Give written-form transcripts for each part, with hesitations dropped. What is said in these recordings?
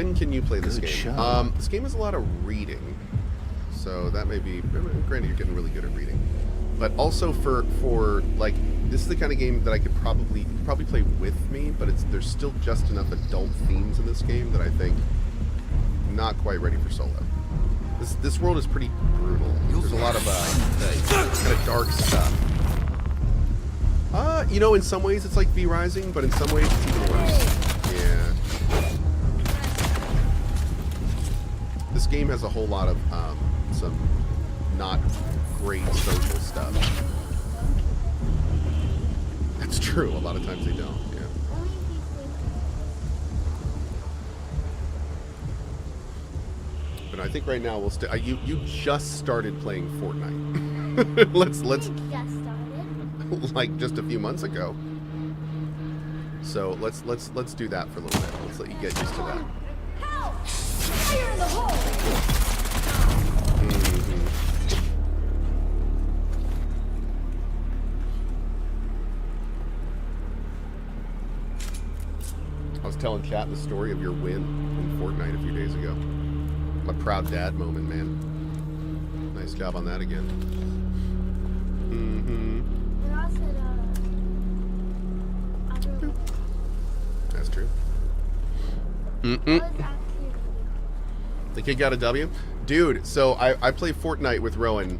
when can you play this Good game? shot. This game is a lot of reading, so that may be. Granted, you're getting really good at reading, but also for like this is the kind of game that I could probably play with me, but there's still just enough adult themes in this game that I think not quite ready for solo. This world is pretty brutal. There's a lot of kind of dark stuff. You know, in some ways it's like V Rising, but in some ways it's even worse. Yeah. This game has a whole lot of some not great social stuff. That's true. A lot of times they don't. Yeah. But I think right now we'll you just started playing Fortnite. let's Just started. like just a few months ago. So let's do that for a little bit. Let's let you get used to that. Help! Fire in the hole! I was telling Kat the story of your win in Fortnite a few days ago. My proud dad moment, man. Nice job on that again. And also, That's true. what was actually The kid got a W? Dude, so I play Fortnite with Rowan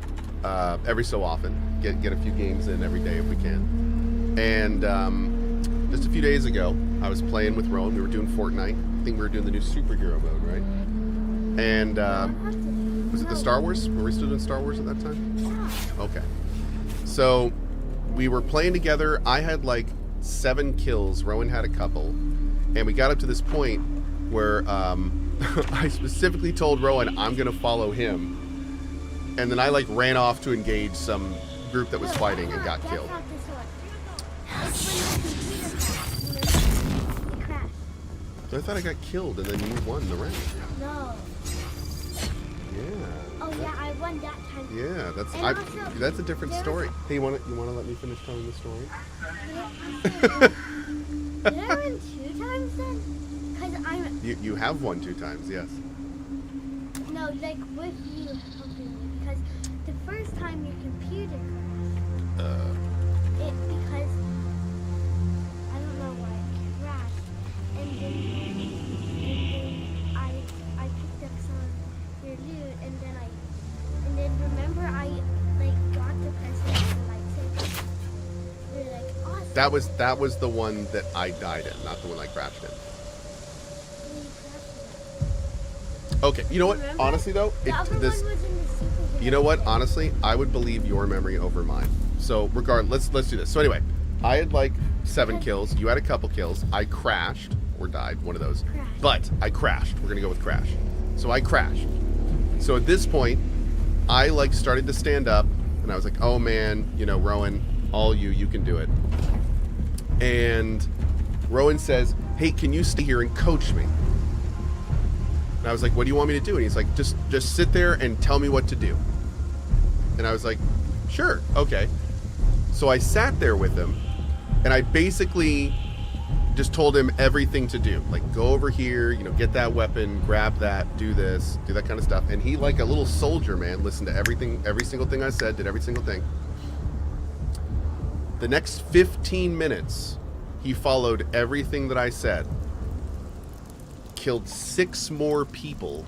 every so often. Get a few games in every day if we can. And just a few days ago, I was playing with Rowan. We were doing Fortnite. I think we were doing the new superhero mode, right? And was it the Star Wars? Were we still doing Star Wars at that time? Okay. So we were playing together. I had like 7 kills. Rowan had a couple. And we got up to this point where I specifically told Rowan I'm going to follow him. And then I like ran off to engage some group that was fighting and got killed. So I thought I got killed and then you won the round. No. Yeah. Oh yeah, I won that time. Yeah, that's a different story. Hey, you want to let me finish telling the story? Did I win 2 times then? Cause I'm. You have won 2 times, yes. No, like with you helping me, because the first time your computer crashed. Because I don't know why it crashed, and then I picked up some of your loot, and then remember I like got the person with the lightsaber. You're like awesome. That was the one that I died in, not the one I crashed in. Okay, you know what? Remember? Honestly, though, The other one was in the superhero. you know what? Honestly, I would believe your memory over mine. So, regardless, let's do this. So anyway, I had like 7 kills. You had a couple kills. I crashed or died, one of those. Crashed. But I crashed. We're gonna go with crash. So I crashed. So at this point, I like started to stand up, and I was like, "Oh man, you know, Rowan, all you can do it." And Rowan says, "Hey, can you stay here and coach me?" And I was like, "What do you want me to do?" And he's like, just sit there and tell me what to do." And I was like, "Sure, okay." So I sat there with him, and I basically just told him everything to do. Like, go over here, you know, get that weapon, grab that, do this, do that kind of stuff. And he, like a little soldier, man, listened to everything, every single thing I said, did every single thing. The next 15 minutes, he followed everything that I said, killed 6 more people,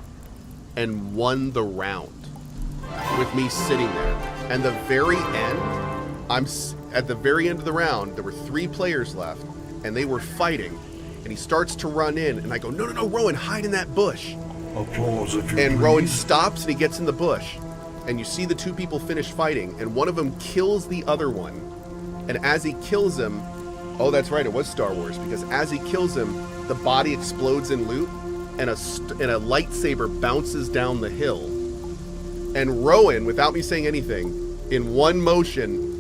and won the round with me sitting there. And the very end, at the very end of the round, there were 3 players left, and they were fighting. And he starts to run in, and I go, no, Rowan, hide in that bush. Applause if you And please. Rowan stops, and he gets in the bush. And you see the 2 people finish fighting, and one of them kills the other one. And as he kills him, oh, that's right, it was Star Wars, because as he kills him, the body explodes in loot, and a lightsaber bounces down the hill. And Rowan, without me saying anything, in one motion,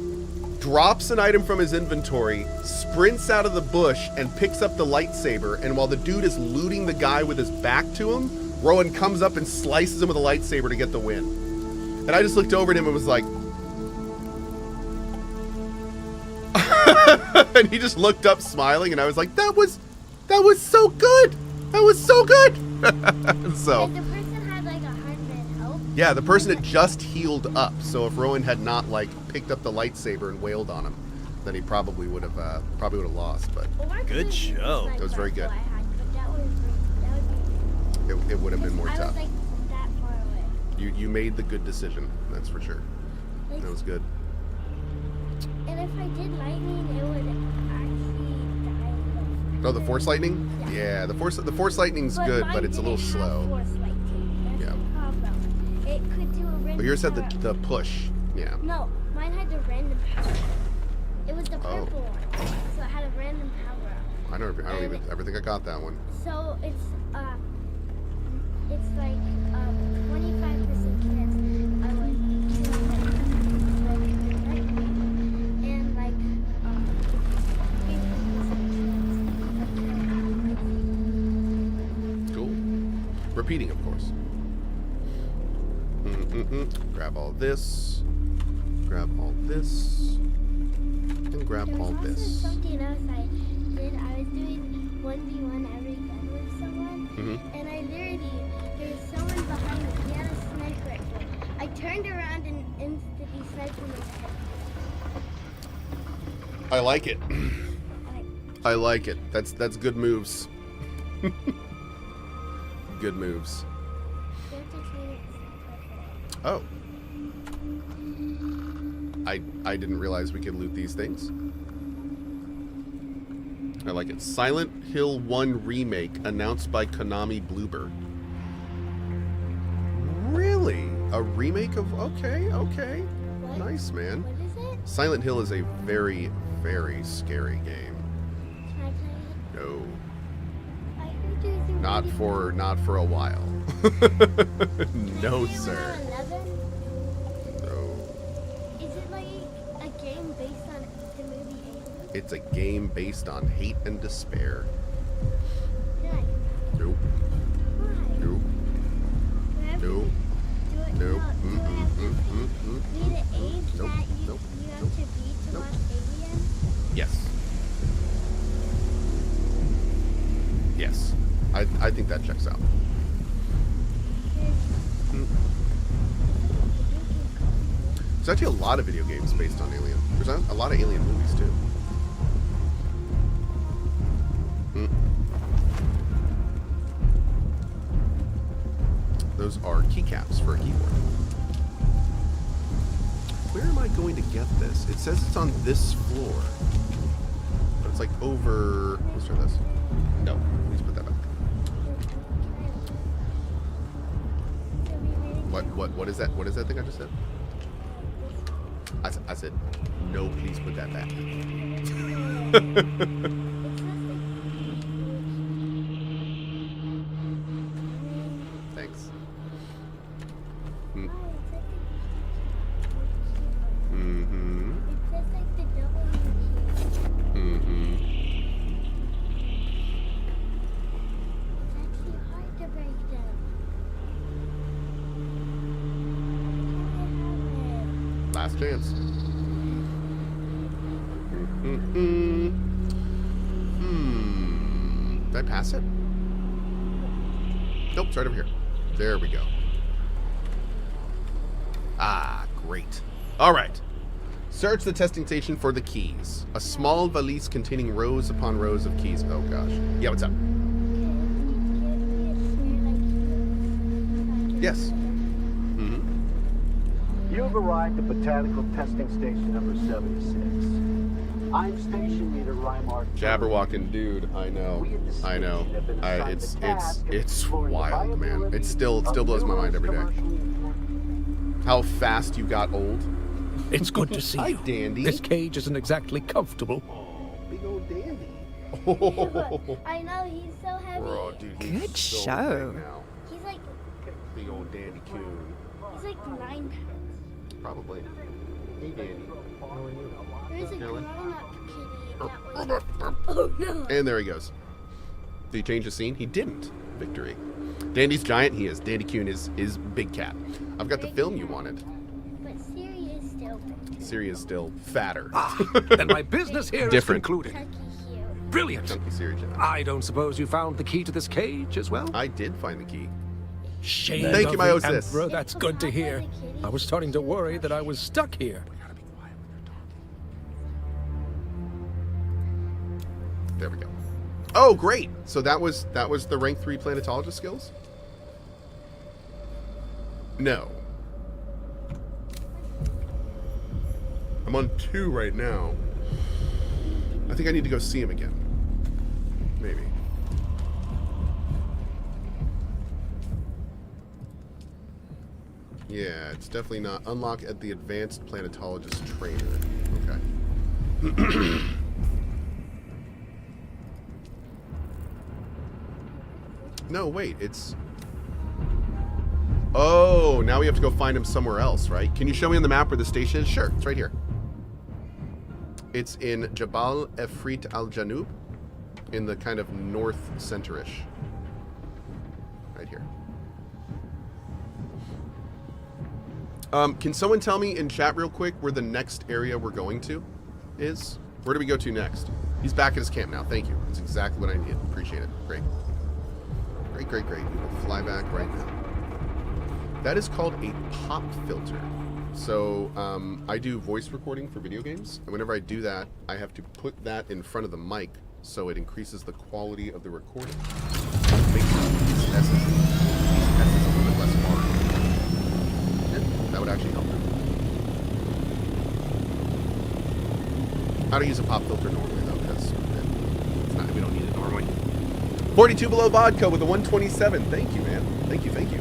drops an item from his inventory, sprints out of the bush, and picks up the lightsaber. And while the dude is looting the guy with his back to him, Rowan comes up and slices him with a lightsaber to get the win. And I just looked over at him and was like... and he just looked up smiling, and I was like, that was so good! That was so good! So Like the person had like 100 health. yeah, the person had just healed up. So if Rowan had not like picked up the lightsaber and wailed on him, then he probably would have lost. But Or I Good could've used the show. sniper That was very good. rifle I had, but that would be it would have been more I tough. was like that far away. You made the good decision. That's for sure. Like, That was good. and if I did lightning, it would actually die. Oh, the force lightning? Yeah. Yeah, the force lightning's good, but mine it's a little didn't have slow. Force lightning. That's Yeah. the problem. It could do a random But yours had power. the push. Yeah. No, mine had the random power. It was the Oh. purple one, so it had a random power. I don't even ever think I got that one. So it's like 25% chance I would kill directly, and like 50% chance. Cool. Repeating, of course. Grab all this. Grab all this. And grab There was all also this. something else I did. I was doing 1v1 every gun with someone, and I literally, there was someone behind me. He had a sniper rifle. I turned around and instantly sniped him in the head. I like it. Like, I like it. That's good moves. Good moves. you have to train it with sniper rifle. Oh. I didn't realize we could loot these things. I like it. Silent Hill 1 remake announced by Konami Bloober. Really? A remake of okay. What? Nice, man. What is it? Silent Hill is a very, very scary game. Can I play it? No. I heard there's a Not for a while. No, sir. 11? No. Is it like a game based on the movie Alien? It's a game based on hate and despair. Nice. Nope. Why? Nope. Do I have to Nope. do it? Nope. No, do I have to be the age Nope. that you Nope. have Nope. to be to Nope. watch Alien? Yes. Yes. I think that checks out. There's actually a lot of video games based on Alien. There's a lot of Alien movies too. Those are keycaps for a keyboard. Where am I going to get this? It says it's on this floor. But it's like over... Let's try this. No, please put that back. What is that? What is that thing I just said? I said, no, please put that back. Thanks. Mm-hmm. It says like the double Mm-hmm. It's actually hard to break them. Last chance. Mm-hmm. Did I pass it? Nope, it's right over here. There we go. Ah, great. All right. Search the testing station for the keys. A small valise containing rows upon rows of keys. Oh, gosh. Yeah, what's up? Yes. Mm-hmm. You've arrived at Botanical Testing Station number 76. I'm Station Leader Reimar. Jabberwocking dude, I know. It's wild, man. It still blows my mind every day. How fast you got old. It's good to see Hi, you. Dandy. This cage isn't exactly comfortable. Oh, big old Dandy. I know, he's so heavy. Bro, dude, he's Good so show. big now. He's like Big old Dandy Coon. 9 pounds. Probably. Hey, Dandy. How are you? There's a Dylan? grown-up kitty that was... Oh no! And there he goes. Did he change the scene? He didn't. Victory. Dandy's giant. He is. Dandy Coon is big cat. I've got the film you wanted. But Siri is still big. Siri is still fatter. Then my business here is Different. concluded. Chucky Hugh. brilliant. Chunky series. I don't suppose you found the key to this cage as well? I did find the key. Shame Thank you, of my the Osis. Emperor, that's good to hear. I was starting to worry that I was stuck here. There we go. Oh, great! So that was the rank 3 planetologist skills? No. I'm on 2 right now. I think I need to go see him again. Maybe. Yeah, it's definitely not. Unlock at the advanced planetologist trainer. Okay. No, wait, it's... Oh, now we have to go find him somewhere else, right? Can you show me on the map where the station is? Sure, it's right here. It's in Jabal Efrit al-Janub, in the kind of north center-ish. Right here. Can someone tell me in chat real quick where the next area we're going to is? Where do we go to next? He's back at his camp now. Thank you. That's exactly what I need. Appreciate it. Great. Great, great, great. We will fly back right now. That is called a pop filter. So I do voice recording for video games, and whenever I do that, I have to put that in front of the mic so it increases the quality of the recording. Makes these S's a little bit less hard. Yeah, that would actually help. How to use a pop filter normally, though, because it's not, we don't need it normally. 42 below vodka with a 127. Thank you, man. Thank you, thank you.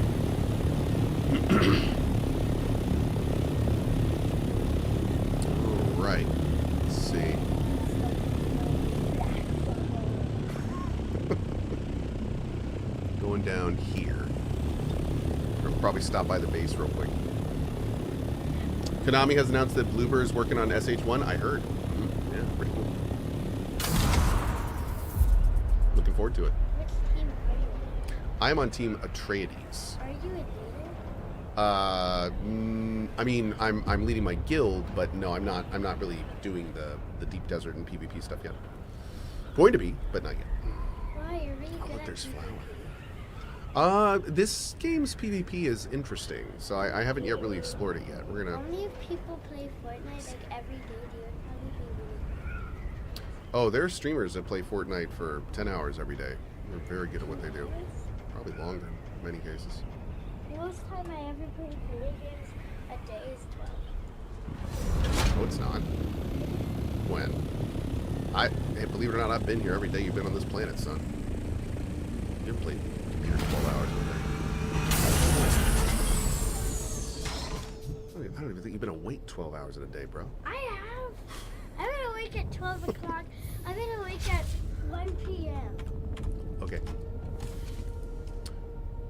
All right. Let's see. Going down here. We'll probably stop by the base real quick. Konami has announced that Bloober is working on SH1. I heard. Yeah, pretty cool. Looking forward to it. Which team are you in? I'm on Team Atreides. Are you a leader? I mean, I'm leading my guild, but no, I'm not really doing the deep desert and PvP stuff yet. Going to be, but not yet. Why? You're really Oh, good look, at there's PvP. flower. This game's PvP is interesting, so I haven't yet really explored it yet. We're How gonna. many people play Fortnite like every day? Do you probably be really Oh, there are streamers that play Fortnite for 10 hours every day. They're very good at what they do. Probably longer in many cases. The most time I ever play video games a day is 12. No, it's not. When? Hey, believe it or not, I've been here every day you've been on this planet, son. You've played here 12 hours a day. I don't even think you've been awake 12 hours in a day, bro. I have. I've been awake at 12 o'clock. I've been awake at 1 p.m. Okay.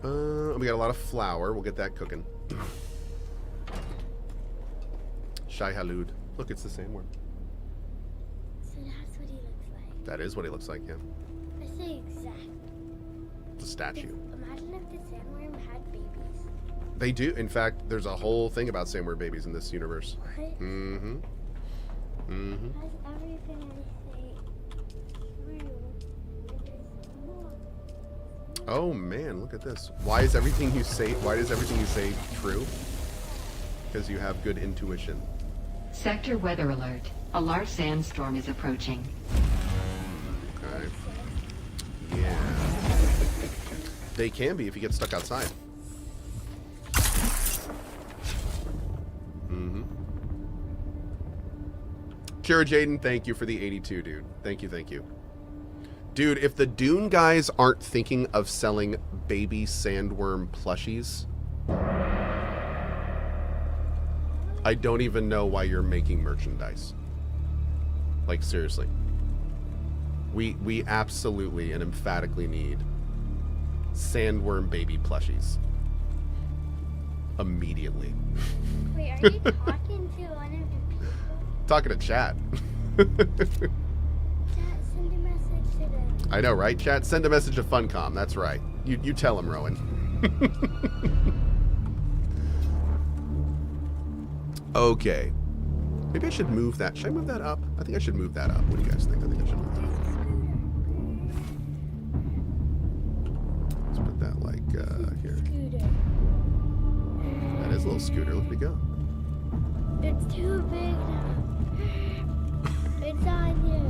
We got a lot of flour. We'll get that cooking. Shai Halud. Look, it's the same one. So that's what he looks like. That is what he looks like, yeah. I say exact. It's a statue. Imagine if the sandworm had babies. They do. In fact, there's a whole thing about sandworm babies in this universe. What? Mm-hmm. Mm-hmm. Has everything I say true? Oh man, look at this. Why does everything you say true? Because you have good intuition. Sector weather alert. A large sandstorm is approaching. Okay. Yeah. They can be if you get stuck outside. Mm-hmm. Kira Jaden, thank you for the 82, dude. Thank you, thank you. Dude, if the Dune guys aren't thinking of selling baby sandworm plushies, I don't even know why you're making merchandise. Like, seriously. We absolutely and emphatically need sandworm baby plushies. Immediately. Wait, are you talking to one of the people? Talking to chat. Chat, send a message to them. I know, right, chat? Send a message to Funcom. That's right. You tell him, Rowan. Okay. Maybe I should move that. Should I move that up? I think I should move that up. What do you guys think? I think I should move that up. that like here. Scooter. That is a little scooter. Look at it go. It's too big now. It's on you.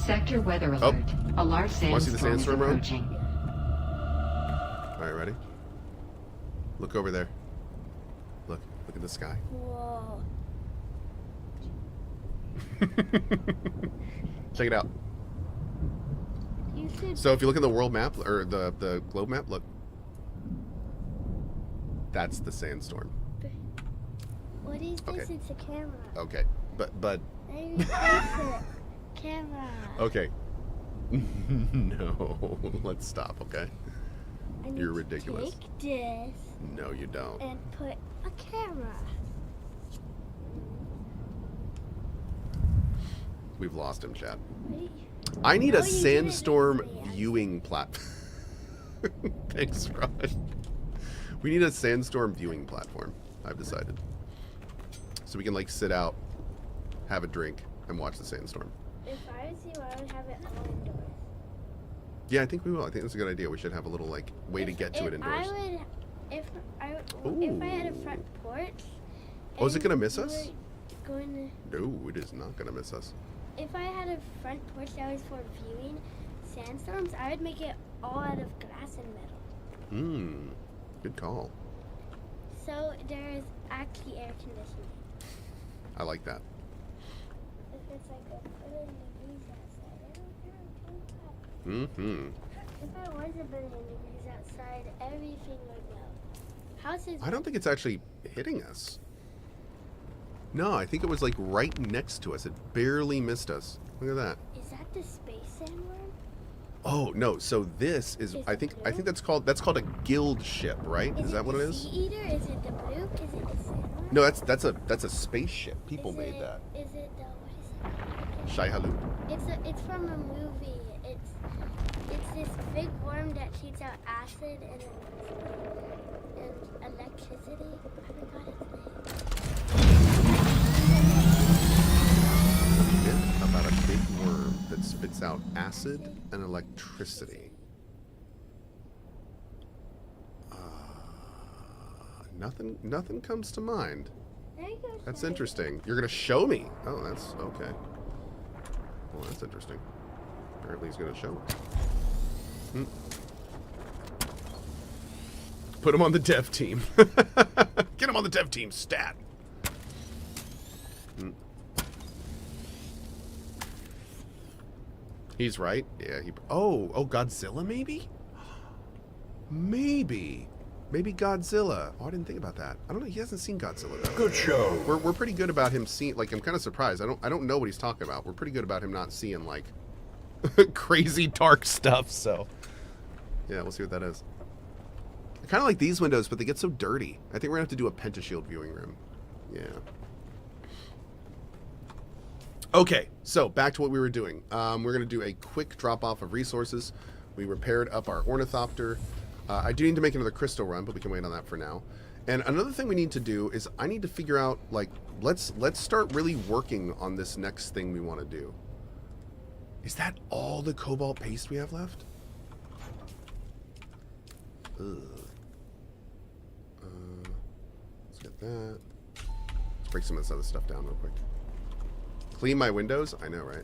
Sector weather alert. A large Wanna see the sandstorm is sandstorm, Ron? approaching. All right, ready? Look over there. Look at the sky. Whoa. Check it out. You should. So if you look at the world map or the globe map, look. That's the sandstorm. What is this? Okay. It's a camera. Okay, but Maybe it's a camera. okay. No, let's stop. Okay. I need You're to ridiculous. Take this No, you don't. and put a camera. We've lost him, Chad. Wait. I need Oh, a you did it sandstorm this way, viewing platform. Thanks, Rod. We need a sandstorm viewing platform. I've decided. So we can like sit out, have a drink, and watch the sandstorm. If I was you, I would have it all indoors. Yeah, I think we will. I think that's a good idea. We should have a little like way to get to it indoors. If I had a Ooh. front porch. Oh, is it and gonna miss you us? were Going No, it is not gonna miss us. to, if I had a front porch that was for viewing sandstorms, I would make it all out of glass and metal. Good call. So there is actually air conditioning. I like that. If it's like a billion degrees outside, I don't care. If I was a billion degrees outside, everything would melt. Houses. I don't think it's actually hitting us. No, I think it was like right next to us. It barely missed us. Look at that. Is that the space sandworm? Oh no! So this is Is I it think blue? that's called a guild ship, right? Is that what it the is? Sea eater? Is it the blue? Is it the sandworm? No, that's a spaceship. People Is made it- that. Is it the what is it? Shai Halud. It's from a movie. It's this big worm that shoots out acid and electricity. I forgot its name. About a big worm that spits out acid and electricity. Nothing comes to mind. There you go. That's Shai. interesting. You're gonna show me. Oh, that's okay. Well, that's interesting. Apparently, he's gonna show me. Put him on the dev team. Get him on the dev team. Stat. He's right. Yeah. Oh, Godzilla maybe? Maybe Godzilla. Oh, I didn't think about that. I don't know. He hasn't seen Godzilla though. Good show. We're pretty good about him seeing. Like, I'm kind of surprised. I don't know what he's talking about. We're pretty good about him not seeing like crazy dark stuff. So yeah, we'll see what that is. I kind of like these windows, but they get so dirty. I think we're gonna have to do a pentashield viewing room. Yeah. Okay, so back to what we were doing. We're going to do a quick drop-off of resources. We repaired up our ornithopter. I do need to make another crystal run, but we can wait on that for now. And another thing we need to do is I need to figure out, like, let's start really working on this next thing we want to do. Is that all the cobalt paste we have left? Ugh. Let's get that. Let's break some of this other stuff down real quick. Clean my windows? I know, right?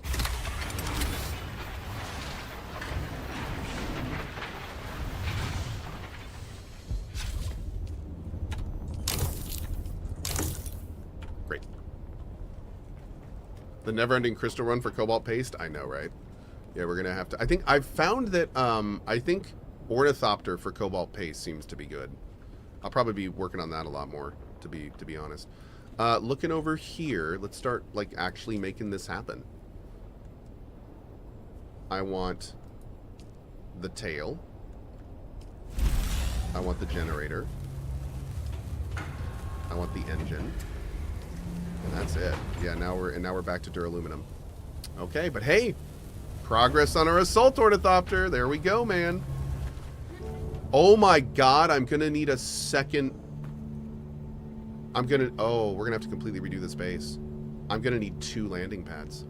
Great. The never-ending crystal run for cobalt paste? I know, right? Yeah, we're gonna have to... I think I've found that, I think ornithopter for cobalt paste seems to be good. I'll probably be working on that a lot more, to be honest. Looking over here, let's start like actually making this happen. I want the tail. I want the generator. I want the engine. And that's it. Yeah, now we're back to duraluminum. Okay, but hey, progress on our assault ornithopter. There we go, man. Oh my god, I'm gonna need a second. Oh, we're gonna have to completely redo this base. I'm gonna need 2 landing pads.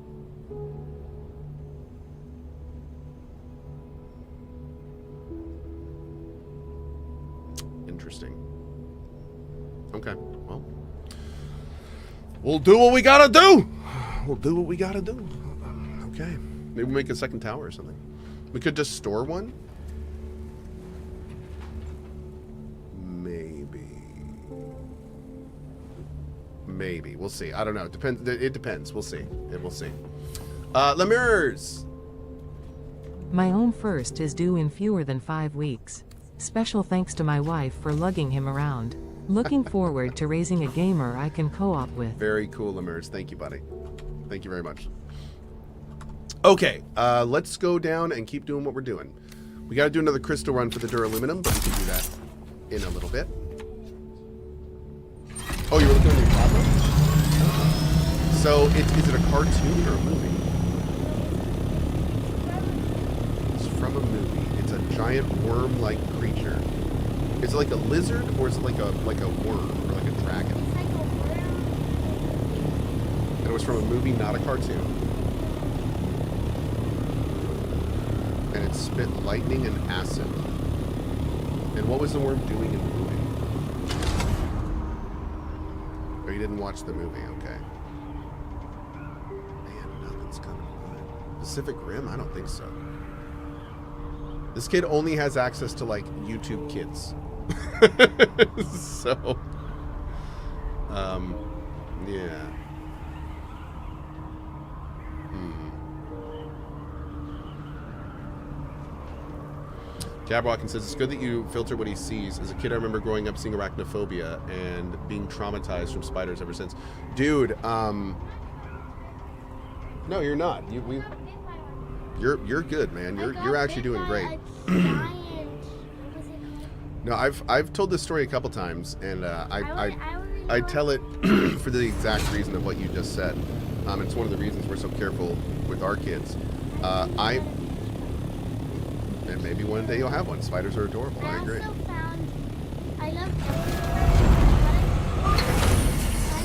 Interesting. Okay, well, we'll do what we gotta do. We'll do what we gotta do. Okay, maybe we'll make a second tower or something. We could just store one. Maybe. We'll see. I don't know. It depends. It depends. We'll see. We'll see. Lemurs. My own first is due in fewer than 5 weeks. Special thanks to my wife for lugging him around. Looking forward to raising a gamer I can co-op with. Very cool, Lemurs. Thank you, buddy. Thank you very much. Okay, let's go down and keep doing what we're doing. We got to do another crystal run for the duraluminum, but we can do that in a little bit. Oh, you were looking at your tablet? So, is it a cartoon or a movie? It's from a movie. It's a giant worm-like creature. Is it like a lizard, or is it like a worm, or like a dragon? It's like a worm. And it was from a movie, not a cartoon. And it spit lightning and acid. And what was the worm doing in the movie? Oh, you didn't watch the movie, okay. Man, nothing's coming good. Pacific Rim? I don't think so. This kid only has access to, like, YouTube Kids. So, yeah. Jabberwocken says, it's good that you filter what he sees. As a kid, I remember growing up seeing arachnophobia and being traumatized from spiders ever since. Dude, no, you're not. You're good, man. You're actually doing great. No, I've told this story a couple times, and I tell it for the exact reason of what you just said. It's one of the reasons we're so careful with our kids. And maybe one day you'll have one. Spiders are adorable. I agree. I love find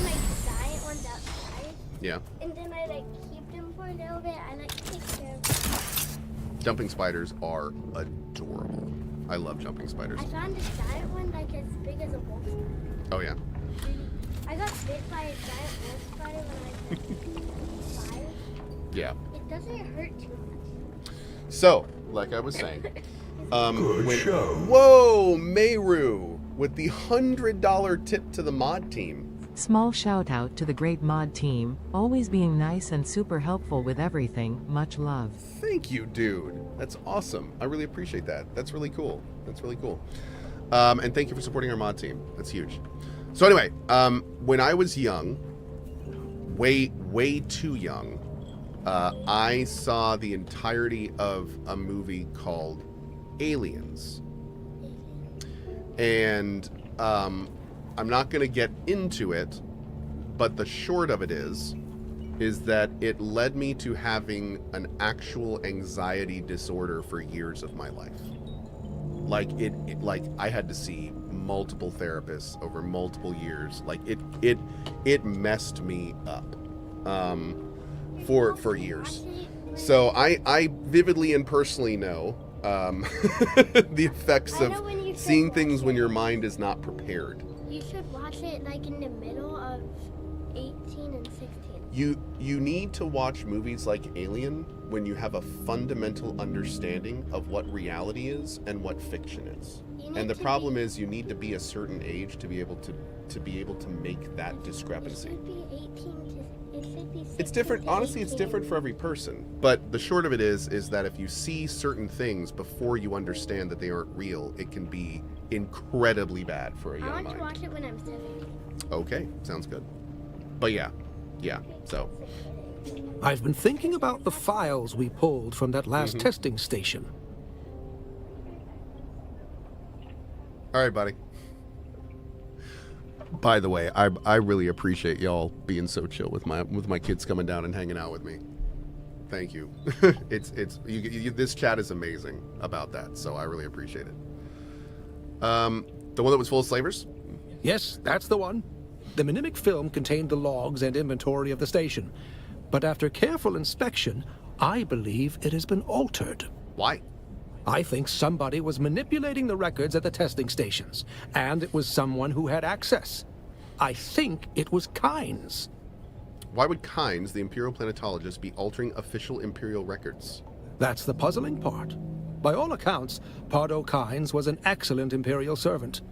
like giant ones outside. Yeah. And then I like keep them for a little bit. I like to take care of them. Jumping spiders are adorable. I love jumping spiders. I found a giant one like as big as a wolf spider. Oh yeah. I got bit by a giant wolf spider when I was like 5. Yeah. It doesn't hurt too much. So, like I was saying, Good show. Whoa, Meru with the $100 tip to the mod team. Small shout out to the great mod team, always being nice and super helpful with everything. Much love. Thank you, dude. That's awesome. I really appreciate that. That's really cool. That's really cool. And thank you for supporting our mod team. That's huge. So anyway, when I was young, way too young, I saw the entirety of a movie called Aliens. And I'm not going to get into it, but the short of it is that it led me to having an actual anxiety disorder for years of my life. Like like I had to see multiple therapists over multiple years. Like it messed me up for years. So I vividly and personally know the effects of seeing things when your mind is not prepared. You should watch it like in the middle of 18 and 16. You need to watch movies like Alien when you have a fundamental understanding of what reality is and what fiction is. And the problem is you need to be a certain age to be able to make that discrepancy. It should be 18 to, it should be 16 It's different. to Honestly, it's 18. different for every person. But the short of it is that if you see certain things before you understand that they aren't real, it can be incredibly bad for a young I want mind. to watch it when I'm 17. Okay, sounds good. But yeah, so. I've been thinking about the files we pulled from that last testing station. All right, buddy. By the way, I really appreciate y'all being so chill with my kids coming down and hanging out with me. Thank you. This chat is amazing about that, so I really appreciate it. The one that was full of slavers? Yes, that's the one. The minimic film contained the logs and inventory of the station. But after careful inspection, I believe it has been altered. Why? I think somebody was manipulating the records at the testing stations, and it was someone who had access. I think it was Kynes. Why would Kynes, the Imperial planetologist, be altering official Imperial records? That's the puzzling part. By all accounts, Pardo Kynes was an excellent Imperial servant.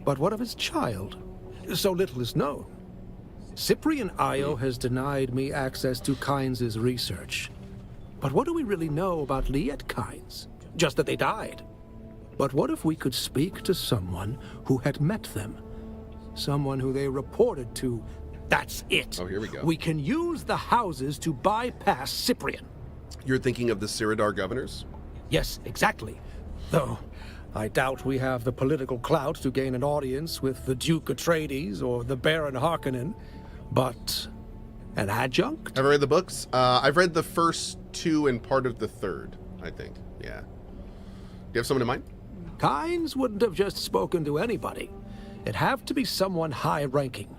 But what of his child? So little is known. Cyprian Io has denied me access to Kynes' research. But what do we really know about Liet Kynes? Just that they died. But what if we could speak to someone who had met them? Someone who they reported to. That's it. Oh, here we go. We can use the houses to bypass Cyprian. You're thinking of the Ciridar governors? Yes, exactly. Though, I doubt we have the political clout to gain an audience with the Duke Atreides or the Baron Harkonnen. But an adjunct? Have I read the books? I've read the first 2 and part of the 3rd, I think. Yeah. Do you have someone in mind? Kynes wouldn't have just spoken to anybody. It'd have to be someone high-ranking.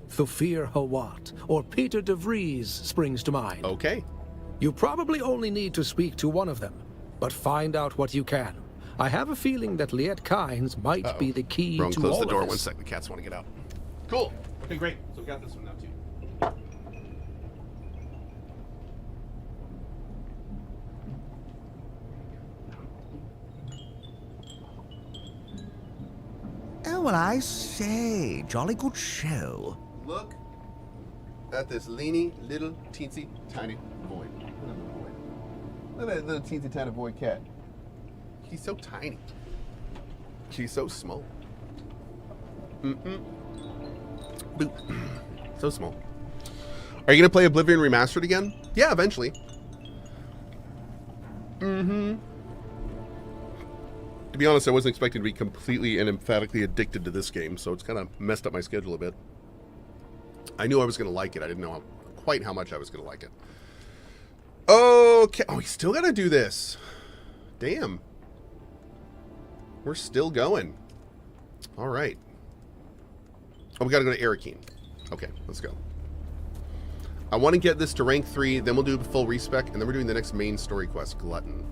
Thufir Hawat or Peter de Vries springs to mind. Okay. You probably only need to speak to one of them, but find out what you can. I have a feeling that Liet Kynes might be the key Wrong, to close all the door. of One this. sec. The cats want to get out. Cool. Okay, great. So we got this one now, too. Oh, well, I say, jolly good show. Look at this leany, little, teensy, tiny boy. Look at that little teensy, tiny boy cat. He's so tiny. She's so small. Boop. So small. Are you going to play Oblivion Remastered again? Yeah, eventually. To be honest, I wasn't expecting to be completely and emphatically addicted to this game, so it's kind of messed up my schedule a bit. I knew I was going to like it. I didn't know quite how much I was going to like it. Okay. Oh, we still got to do this. Damn. We're still going. All right. Oh, we got to go to Arakeen. Okay, let's go. I want to get this to rank 3, then we'll do full respec, and then we're doing the next main story quest, Glutton.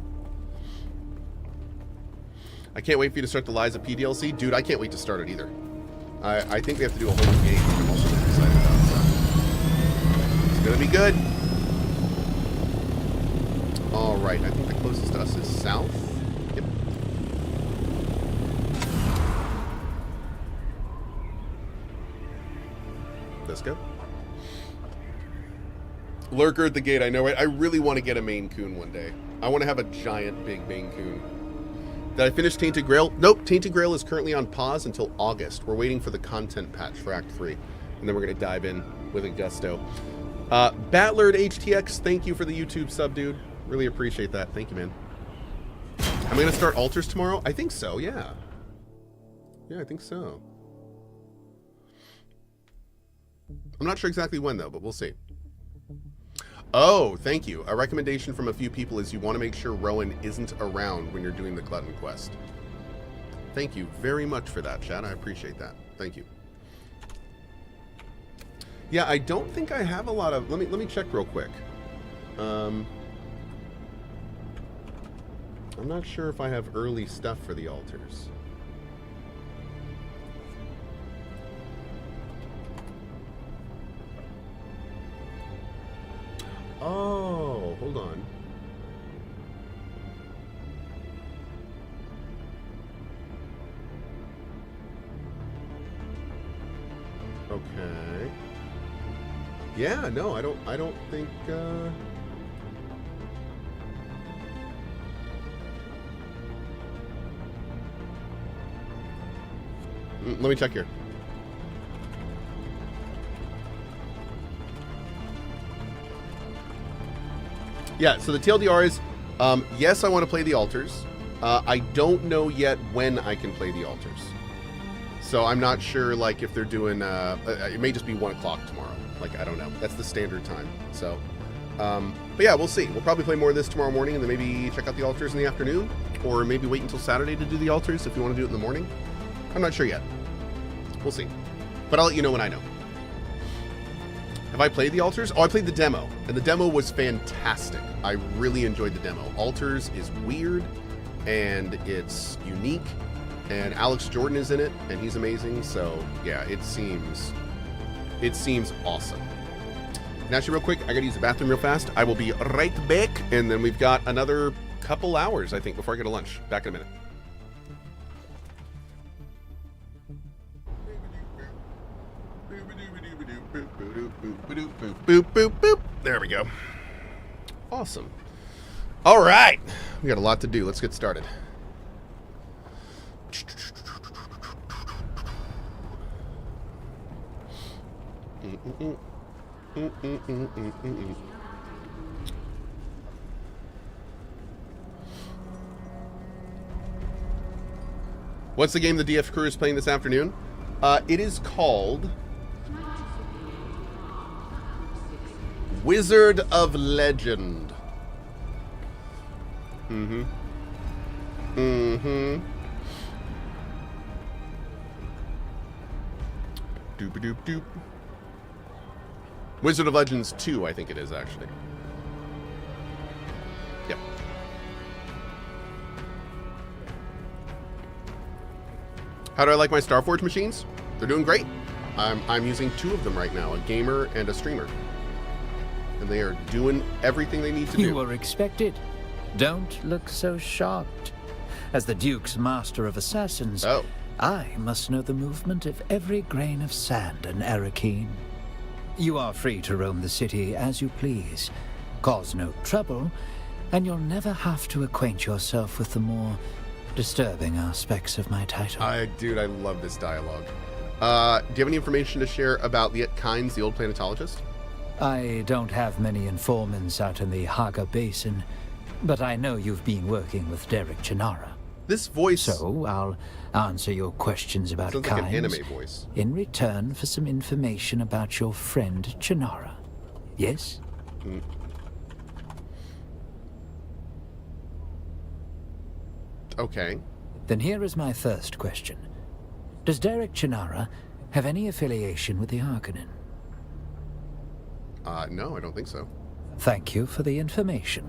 I can't wait for you to start the Liza P DLC. Dude, I can't wait to start it either. I think we have to do a whole new game, which I'm also really excited about. So. It's going to be good. All right, I think the closest to us is south. Yep. Let's go. Lurker at the gate, I know, right? I really want to get a Maine Coon one day. I want to have a giant, big Maine Coon. Did I finish Tainted Grail? Nope, Tainted Grail is currently on pause until August. We're waiting for the content patch for Act 3. And then we're going to dive in with a gusto. Batlerd HTX, thank you for the YouTube sub, dude. Really appreciate that. Thank you, man. Am I going to start Altars tomorrow? I think so, yeah. Yeah, I think so. I'm not sure exactly when, though, but we'll see. Oh, thank you. A recommendation from a few people is you want to make sure Rowan isn't around when you're doing the Glutton quest. Thank you very much for that, chat. I appreciate that. Thank you. Yeah, I don't think I have a lot of... Let me check real quick. I'm not sure if I have early stuff for the altars. Oh, hold on. Okay. Yeah, no, I don't think let me check here. Yeah, so the TLDR is, yes, I want to play the altars. I don't know yet when I can play the altars. So I'm not sure, like, if they're doing, it may just be 1 o'clock tomorrow. Like, I don't know. That's the standard time. So, but yeah, we'll see. We'll probably play more of this tomorrow morning and then maybe check out the altars in the afternoon. Or maybe wait until Saturday to do the altars if you want to do it in the morning. I'm not sure yet. We'll see. But I'll let you know when I know. Have I played the altars? Oh, I played the demo, and the demo was fantastic. I really enjoyed the demo. Altars is weird, and it's unique, and Alex Jordan is in it, and he's amazing. So yeah, it seems awesome. And actually, real quick, I gotta use the bathroom real fast. I will be right back, and then we've got another couple hours, I think, before I go to lunch. Back in a minute. Boop, boop, boop. There we go. Awesome. All right. We got a lot to do. Let's get started. What's the game the DF crew is playing this afternoon? It is called Wizard of Legend. Mm-hmm. Doop-a-doop-doop. Wizard of Legends 2, I think it is, actually. Yep. How do I like my Starforge machines? They're doing great. I'm using 2 of them right now, a gamer and a streamer. And they are doing everything they need to do. You were expected. Don't look so shocked. As the Duke's master of assassins, I must know the movement of every grain of sand in Arakeen. You are free to roam the city as you please. Cause no trouble, and you'll never have to acquaint yourself with the more disturbing aspects of my title. Dude, I love this dialogue. Do you have any information to share about Liet Kynes, the old planetologist? I don't have many informants out in the Haga Basin, but I know you've been working with Derek Chinara. This voice... So, I'll answer your questions about sounds Kynes like an anime voice. in return for some information about your friend Chinara. Yes? Okay. Then here is my first question. Does Derek Chinara have any affiliation with the Harkonnen? No, I don't think so. Thank you for the information.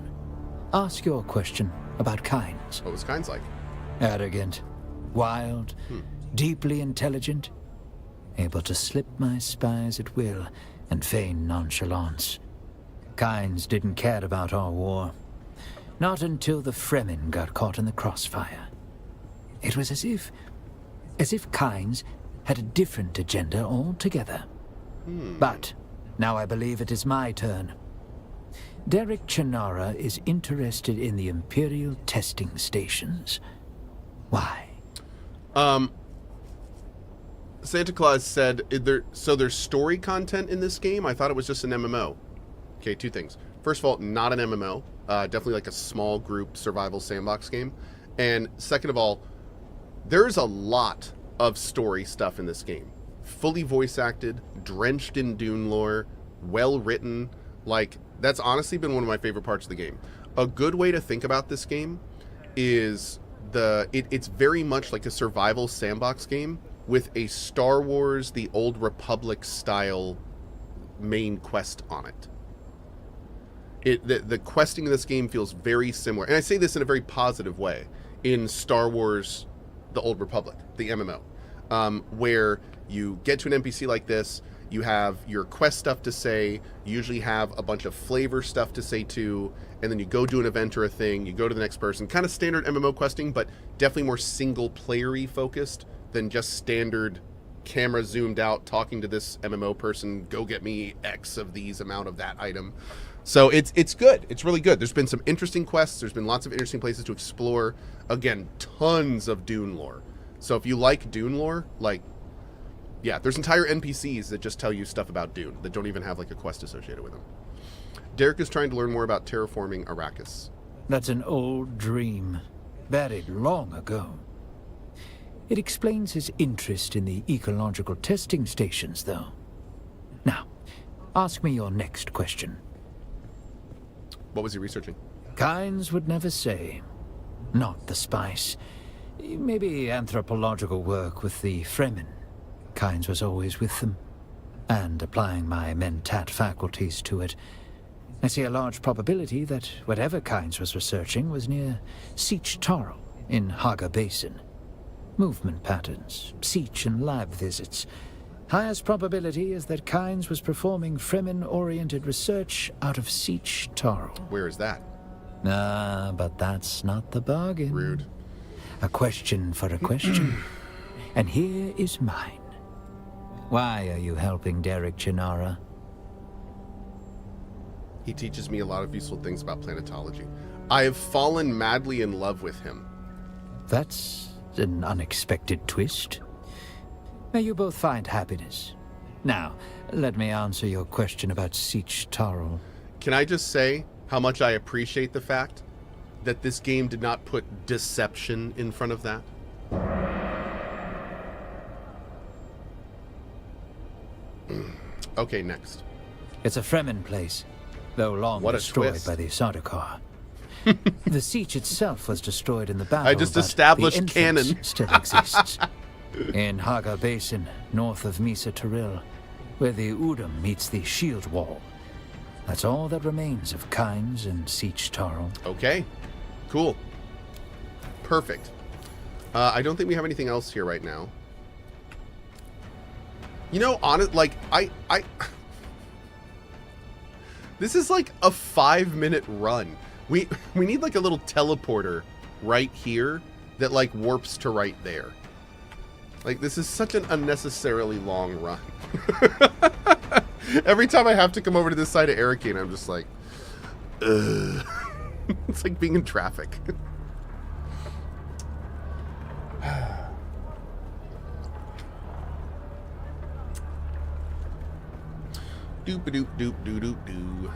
Ask your question about Kynes. What was Kynes like? Arrogant, wild, deeply intelligent, able to slip my spies at will and feign nonchalance. Kynes didn't care about our war. Not until the Fremen got caught in the crossfire. It was as if Kynes had a different agenda altogether. But now I believe it is my turn. Derek Chinara is interested in the Imperial testing stations. Why? Santa Claus said, there's story content in this game? I thought it was just an MMO. Okay, 2 things. First of all, not an MMO. Definitely like a small group survival sandbox game. And second of all, there's a lot of story stuff in this game. Fully voice acted, drenched in Dune lore, well written. Like, that's honestly been one of my favorite parts of the game. A good way to think about this game is it's very much like a survival sandbox game with a Star Wars, the Old Republic style main quest on it. The questing in this game feels very similar, and I say this in a very positive way, in Star Wars, the Old Republic, the MMO, where you get to an NPC like this, you have your quest stuff to say, you usually have a bunch of flavor stuff to say too, and then you go do an event or a thing, you go to the next person, kind of standard MMO questing, but definitely more single-player-y focused than just standard camera zoomed out, talking to this MMO person, go get me X of these amount of that item. So it's good. It's really good. There's been some interesting quests. There's been lots of interesting places to explore. Again, tons of Dune lore. So if you like Dune lore, like, yeah, there's entire NPCs that just tell you stuff about Dune that don't even have like a quest associated with them. Derek is trying to learn more about terraforming Arrakis. That's an old dream, buried long ago. It explains his interest in the ecological testing stations, though. Now, ask me your next question. What was he researching? Kynes would never say. Not the spice. Maybe anthropological work with the Fremen. Kynes was always with them. And applying my mentat faculties to it, I see a large probability that whatever Kynes was researching was near Sietch Tarl, in Haga Basin. Movement patterns, Siege and lab visits. Highest probability is that Kynes was performing Fremen-oriented research out of Siege Tarl. Where is that? Ah, but that's not the bargain. Rude. A question for a question. And here is mine. Why are you helping Derek Chinara? He teaches me a lot of useful things about planetology. I have fallen madly in love with him. That's an unexpected twist. May you both find happiness. Now, let me answer your question about Siege Tarl. Can I just say how much I appreciate the fact that this game did not put deception in front of that? Okay, next. It's a Fremen place, though long What a destroyed twist. by the Sardaukar. The siege itself was destroyed in the battle. I just but established the entrance canon. still exists. In Haga Basin, north of Misa Tiril, where the Udam meets the Shield Wall. That's all that remains of Kynes and Siege Tarl. Okay, cool. Perfect. I don't think we have anything else here right now. You know, like, I this is like a 5-minute run. We need like a little teleporter right here that like warps to right there. Like, this is such an unnecessarily long run. Every time I have to come over to this side of Arrakeen, I'm just like, ugh. It's like being in traffic. Doop doop doop doop doop doo.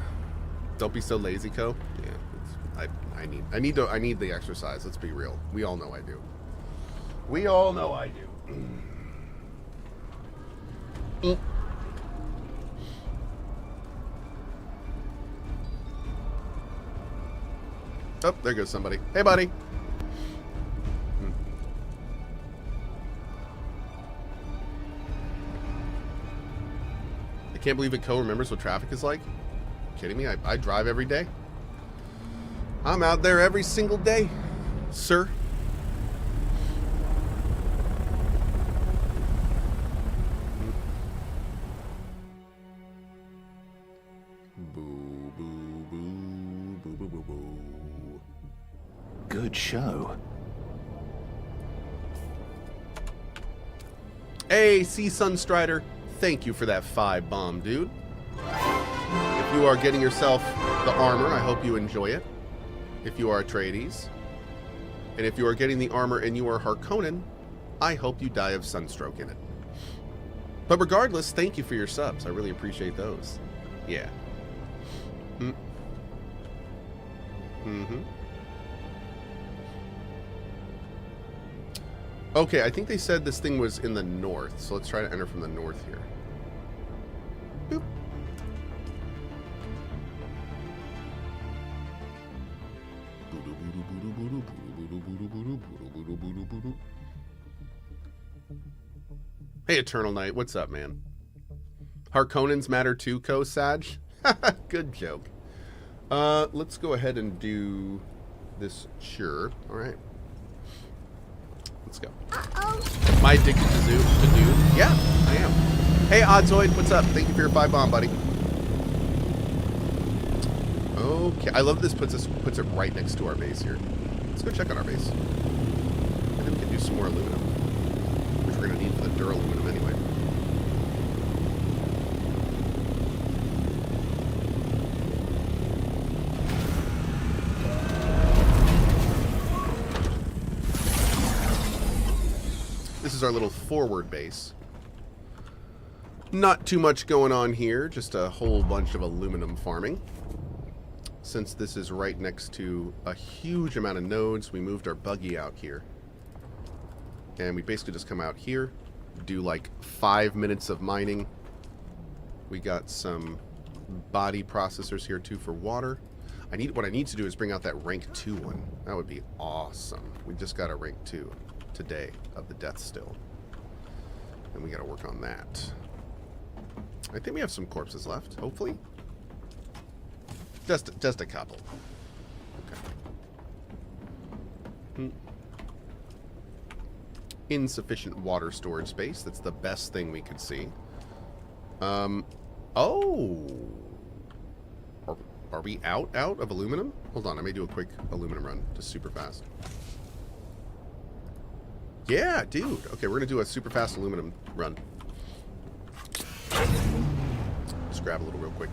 Don't be so lazy, Cohh. Yeah, I need the exercise. Let's be real. We all know I do. We all know I do. Oh, there goes somebody. Hey, buddy. I can't believe that Cohh remembers what traffic is like. Kidding me? I drive every day. I'm out there every single day, sir. Boo, boo, boo, boo, boo, boo, boo. Good show. Hey, Sea Sunstrider, thank you for that 5 bomb, dude. If you are getting yourself the armor, I hope you enjoy it. If you are Atreides. And if you are getting the armor and you are Harkonnen, I hope you die of sunstroke in it. But regardless, thank you for your subs. I really appreciate those. Yeah. Okay, I think they said this thing was in the north, so let's try to enter from the north here. Boop. Hey, Eternal Knight, what's up, man? Harkonnens matter too, Cohh Sag? Good joke. Let's go ahead and do this. Sure. All right. Let's go. Am I addicted to Dune? Yeah, I am. Hey, Oddzoid, what's up? Thank you for your 5 bomb, buddy. Okay, I love this puts it right next to our base here. Let's go check on our base. I think we can do some more aluminum, which we're gonna need for the duraluminum anyway. This is our little forward base. Not too much going on here, just a whole bunch of aluminum farming. Since this is right next to a huge amount of nodes, we moved our buggy out here. And we basically just come out here, do like 5 minutes of mining. We got some body processors here too for water. What I need to do is bring out that rank 2 one. That would be awesome. We just got a rank 2 today of the Death Still. And we got to work on that. I think we have some corpses left, hopefully. Just a couple. Okay. insufficient water storage space. That's the best thing we could see. Oh. Are we out of aluminum? Hold on, I may do a quick aluminum run, just super fast. Yeah, dude. Okay, we're gonna do a super fast aluminum run. Just grab a little real quick.